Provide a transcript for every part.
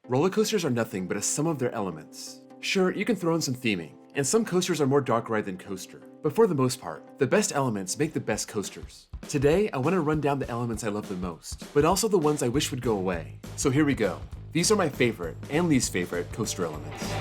Roller coasters are nothing but a sum of their elements. Sure, you can throw in some theming, and some coasters are more dark ride than coaster, but for the most part, the best elements make the best coasters. Today, I want to run down the elements I love the most, but also the ones I wish would go away. So here we go. These are my favorite and least favorite coaster elements.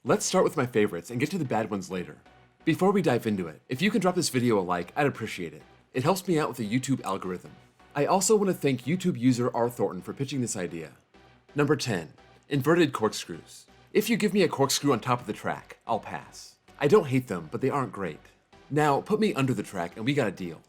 Let's start with my favorites and get to the bad ones later. Before we dive into it, if you can drop this video a like, I'd appreciate it. It helps me out with the YouTube algorithm. I also want to thank YouTube user R. Thornton for pitching this idea. Number 10. Inverted corkscrews. If you give me a corkscrew on top of the track, I'll pass. I don't hate them, but they aren't great. Now, put me under the track and we got a deal.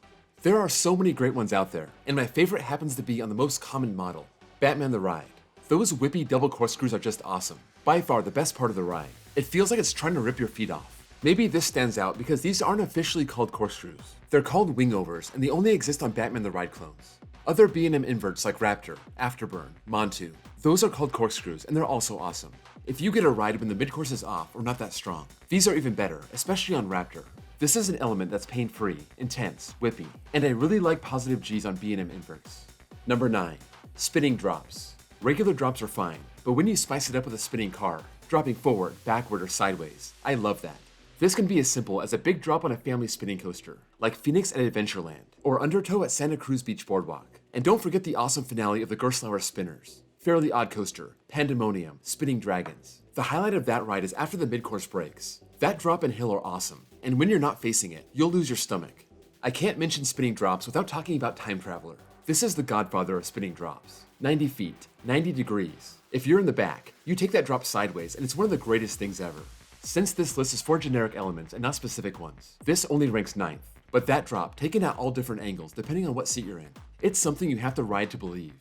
There are so many great ones out there, and my favorite happens to be on the most common model, Batman the Ride. Those whippy double corkscrews are just awesome. By far the best part of the ride. It feels like it's trying to rip your feet off. Maybe this stands out because these aren't officially called corkscrews. They're called wingovers, and they only exist on Batman the Ride clones. Other B&M inverts like Raptor, Afterburn, Montu, those are called corkscrews, and they're also awesome. If you get a ride when the midcourse is off or not that strong, these are even better, especially on Raptor. This is an element that's pain-free, intense, whippy, and I really like positive G's on B&M inverts. Number 9. Spinning drops. Regular drops are fine, but when you spice it up with a spinning car, dropping forward, backward, or sideways, I love that. This can be as simple as a big drop on a family spinning coaster, like Phoenix at Adventureland, or Undertow at Santa Cruz Beach Boardwalk. And don't forget the awesome finale of the Gerstlauer Spinners, Fairly Odd Coaster, Pandemonium, Spinning Dragons. The highlight of that ride is after the midcourse breaks. That drop and hill are awesome, and when you're not facing it, you'll lose your stomach. I can't mention spinning drops without talking about Time Traveler. This is the godfather of spinning drops. 90 feet, 90 degrees. If you're in the back, you take that drop sideways and it's one of the greatest things ever. Since this list is for generic elements and not specific ones, this only ranks 9th. But that drop, taken at all different angles depending on what seat you're in, it's something you have to ride to believe.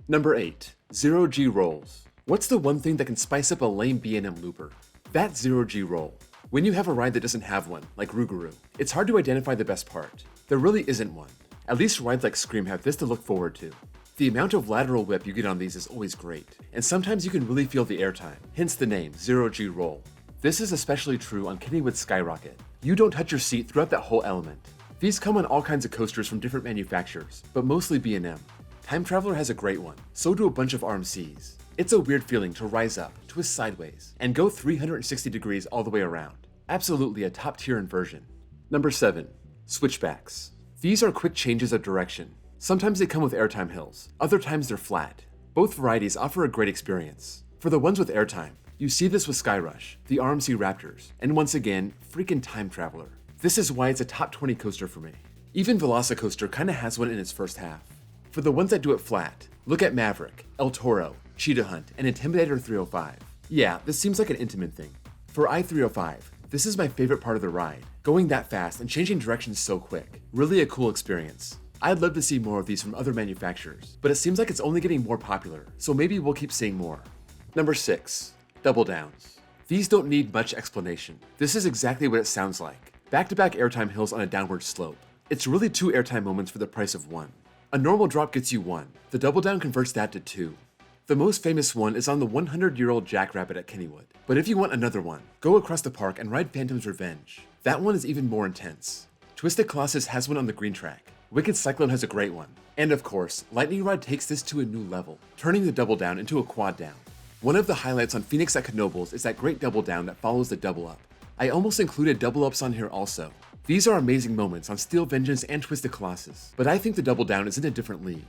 Number 8. Zero G rolls. What's the one thing that can spice up a lame B&M looper? That zero G roll. When you have a ride that doesn't have one, like Rougarou, it's hard to identify the best part. There really isn't one. At least rides like Scream have this to look forward to. The amount of lateral whip you get on these is always great, and sometimes you can really feel the airtime, hence the name, Zero G Roll. This is especially true on Kennywood's Skyrocket. You don't touch your seat throughout that whole element. These come on all kinds of coasters from different manufacturers, but mostly B&M. Time Traveler has a great one, so do a bunch of RMCs. It's a weird feeling to rise up, twist sideways, and go 360 degrees all the way around. Absolutely a top tier inversion. Number 7. Switchbacks. These are quick changes of direction. Sometimes they come with airtime hills, other times they're flat. Both varieties offer a great experience. For the ones with airtime, you see this with Skyrush, the RMC Raptors, and once again, freaking Time Traveler. This is why it's a top 20 coaster for me. Even Velocicoaster kinda has one in its first half. For the ones that do it flat, look at Maverick, El Toro, Cheetah Hunt, and Intimidator 305. Yeah, this seems like an intimate thing. For I-305, this is my favorite part of the ride. Going that fast and changing directions so quick. Really a cool experience. I'd love to see more of these from other manufacturers, but it seems like it's only getting more popular, so maybe we'll keep seeing more. Number 6. Double downs. These don't need much explanation. This is exactly what it sounds like. Back-to-back airtime hills on a downward slope. It's really 2 airtime moments for the price of 1. A normal drop gets you 1. The double down converts that to 2. The most famous one is on the 100-year-old Jackrabbit at Kennywood. But if you want another one, go across the park and ride Phantom's Revenge. That one is even more intense. Twisted Colossus has one on the green track. Wicked Cyclone has a great one. And of course, Lightning Rod takes this to a new level, turning the double down into a quad down. One of the highlights on Phoenix at Knoebels is that great double down that follows the double up. I almost included double ups on here also. These are amazing moments on Steel Vengeance and Twisted Colossus, but I think the double down is in a different league.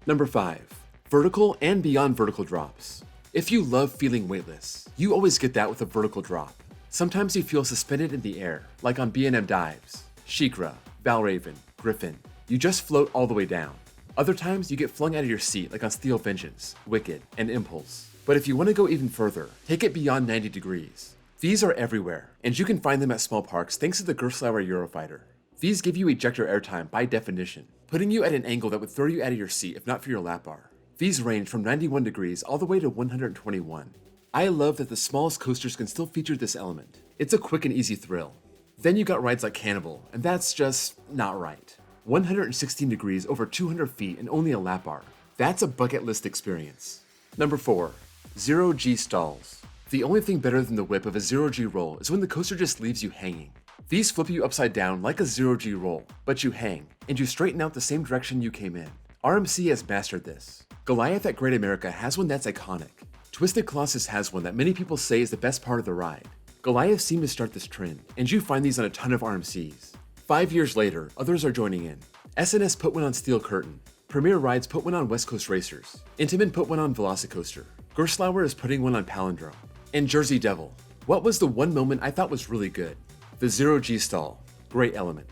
Number 5. Vertical and beyond vertical drops. If you love feeling weightless, you always get that with a vertical drop. Sometimes you feel suspended in the air, like on B&M Dives, Sheikra, Valraven, Griffin. You just float all the way down. Other times you get flung out of your seat like on Steel Vengeance, Wicked, and Impulse. But if you want to go even further, take it beyond 90 degrees. These are everywhere, and you can find them at small parks thanks to the Gerstlauer Eurofighter. These give you ejector airtime by definition, putting you at an angle that would throw you out of your seat if not for your lap bar. These range from 91 degrees all the way to 121. I love that the smallest coasters can still feature this element. It's a quick and easy thrill. Then you got rides like Cannibal, and that's just not right. 116 degrees over 200 feet and only a lap bar. That's a bucket list experience. Number 4. Zero G stalls. The only thing better than the whip of a 0G roll is when the coaster just leaves you hanging. These flip you upside down like a 0G roll, but you hang, and you straighten out the same direction you came in. RMC has mastered this. Goliath at Great America has one that's iconic. Twisted Colossus has one that many people say is the best part of the ride. Goliath seemed to start this trend, and you find these on a ton of RMCs. 5 years later, others are joining in. SNS put one on Steel Curtain. Premier Rides put one on West Coast Racers. Intamin put one on Velocicoaster. Gerstlauer is putting one on Palindrome. And Jersey Devil. What was the one moment I thought was really good? The 0G stall. Great element.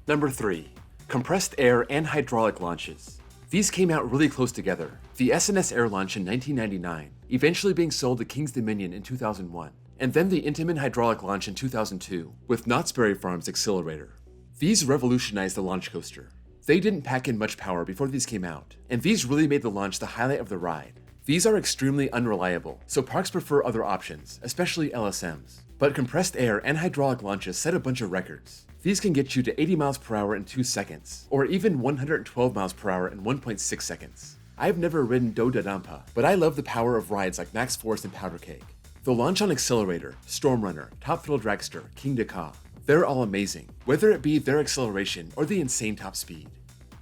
Number 3. Compressed air and hydraulic launches. These came out really close together. The SNS Air launch in 1999, eventually being sold to King's Dominion in 2001, and then the Intamin hydraulic launch in 2002 with Knott's Berry Farm's accelerator. These revolutionized the launch coaster. They didn't pack in much power before these came out, and these really made the launch the highlight of the ride. These are extremely unreliable, so parks prefer other options, especially LSMs. But compressed air and hydraulic launches set a bunch of records. These can get you to 80 miles per hour in 2 seconds, or even 112 miles per hour in 1.6 seconds. I've never ridden Do Da Dampa, but I love the power of rides like Max Force and Powder Cake. The launch on Accelerator, Storm Runner, Top Thrill Dragster, King Dakar, they're all amazing, whether it be their acceleration or the insane top speed.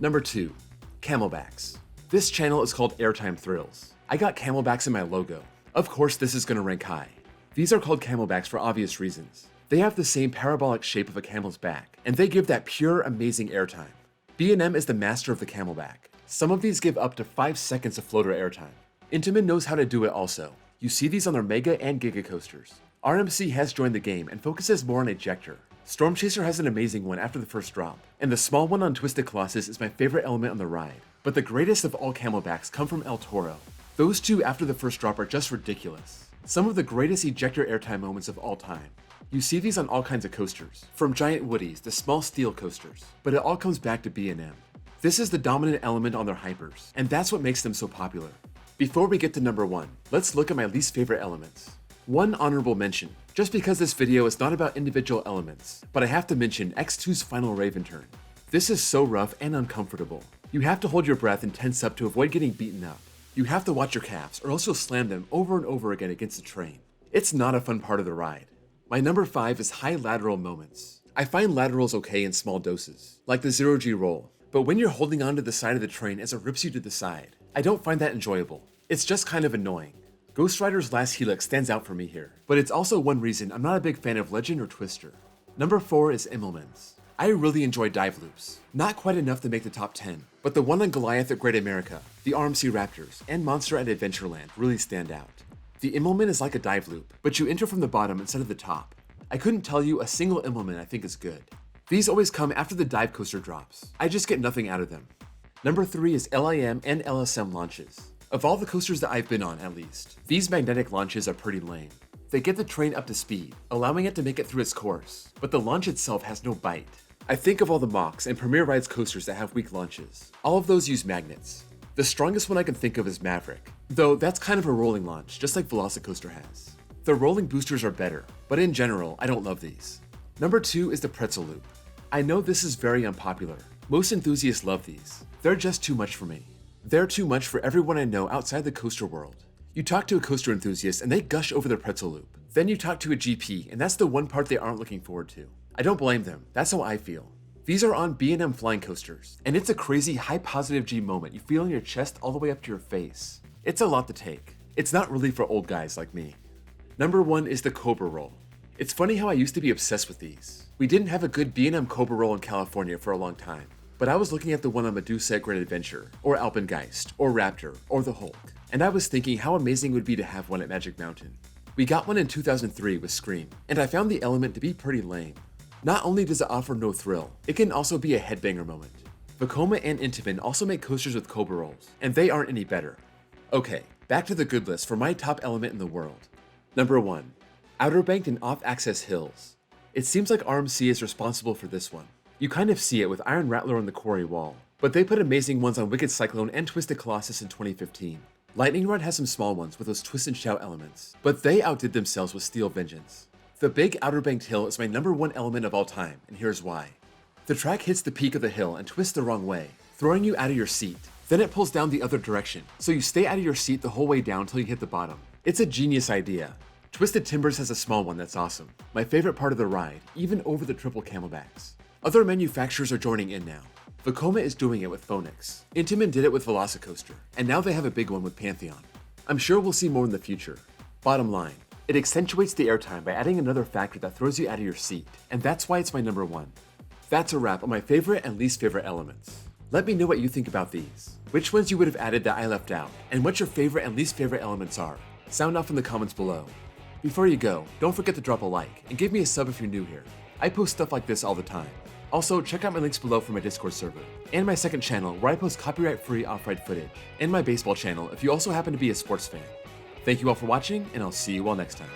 Number 2. Camelbacks. This channel is called Airtime Thrills. I got camelbacks in my logo. Of course this is going to rank high. These are called camelbacks for obvious reasons. They have the same parabolic shape of a camel's back, and they give that pure, amazing airtime. B&M is the master of the camelback. Some of these give up to 5 seconds of floater airtime. Intamin knows how to do it also. You see these on their Mega and Giga coasters. RMC has joined the game and focuses more on ejector. Storm Chaser has an amazing one after the first drop, and the small one on Twisted Colossus is my favorite element on the ride. But the greatest of all camelbacks come from El Toro. Those two after the first drop are just ridiculous. Some of the greatest ejector airtime moments of all time. You see these on all kinds of coasters, from giant woodies to small steel coasters, but it all comes back to B&M. This is the dominant element on their hypers, and that's what makes them so popular. Before we get to number 1, let's look at my least favorite elements. One honorable mention, just because this video is not about individual elements, but I have to mention X2's final Raven turn. This is so rough and uncomfortable. You have to hold your breath and tense up to avoid getting beaten up. You have to watch your calves or else you'll slam them over and over again against the train. It's not a fun part of the ride. My number 5 is high lateral moments. I find laterals okay in small doses, like the 0G roll, but when you're holding onto the side of the train as it rips you to the side, I don't find that enjoyable. It's just kind of annoying. Ghost Rider's last helix stands out for me here, but it's also one reason I'm not a big fan of Legend or Twister. Number 4 is Immelmann's. I really enjoy dive loops. Not quite enough to make the top 10, but the one on Goliath at Great America, the RMC Raptors, and Monster at Adventureland really stand out. The Immelmann is like a dive loop, but you enter from the bottom instead of the top. I couldn't tell you a single Immelmann I think is good. These always come after the dive coaster drops. I just get nothing out of them. Number 3 is LIM and LSM launches. Of all the coasters that I've been on, at least, these magnetic launches are pretty lame. They get the train up to speed, allowing it to make it through its course, but the launch itself has no bite. I think of all the Machs and Premier Rides coasters that have weak launches. All of those use magnets. The strongest one I can think of is Maverick, though that's kind of a rolling launch, just like Velocicoaster has. The rolling boosters are better, but in general, I don't love these. Number 2 is the Pretzel Loop. I know this is very unpopular. Most enthusiasts love these. They're just too much for me. They're too much for everyone I know outside the coaster world. You talk to a coaster enthusiast and they gush over the Pretzel Loop. Then you talk to a GP and that's the one part they aren't looking forward to. I don't blame them, that's how I feel. These are on B&M flying coasters, and it's a crazy high positive G moment you feel in your chest all the way up to your face. It's a lot to take. It's not really for old guys like me. Number 1 is the Cobra Roll. It's funny how I used to be obsessed with these. We didn't have a good B&M Cobra Roll in California for a long time, but I was looking at the one on Medusa at Great Adventure, or Alpengeist, or Raptor, or the Hulk, and I was thinking how amazing it would be to have one at Magic Mountain. We got one in 2003 with Scream, and I found the element to be pretty lame. Not only does it offer no thrill, it can also be a headbanger moment. Vekoma and Intamin also make coasters with Cobra Rolls, and they aren't any better. Okay, back to the good list for my top element in the world. Number 1. Outer Banked and Off-Access Hills. It seems like RMC is responsible for this one. You kind of see it with Iron Rattler on the quarry wall, but they put amazing ones on Wicked Cyclone and Twisted Colossus in 2015. Lightning Rod has some small ones with those twist and shout elements, but they outdid themselves with Steel Vengeance. The big Outer Banked Hill is my number 1 element of all time, and here's why. The track hits the peak of the hill and twists the wrong way, throwing you out of your seat. Then it pulls down the other direction, so you stay out of your seat the whole way down till you hit the bottom. It's a genius idea. Twisted Timbers has a small one that's awesome. My favorite part of the ride, even over the triple camelbacks. Other manufacturers are joining in now. Vekoma is doing it with Phoenix. Intamin did it with Velocicoaster, and now they have a big one with Pantheon. I'm sure we'll see more in the future. Bottom line, it accentuates the airtime by adding another factor that throws you out of your seat, and that's why it's my number one. That's a wrap on my favorite and least favorite elements. Let me know what you think about these. Which ones you would have added that I left out, and what your favorite and least favorite elements are. Sound off in the comments below. Before you go, don't forget to drop a like, and give me a sub if you're new here. I post stuff like this all the time. Also, check out my links below for my Discord server, and my second channel where I post copyright-free off-ride footage, and my baseball channel if you also happen to be a sports fan. Thank you all for watching, and I'll see you all next time.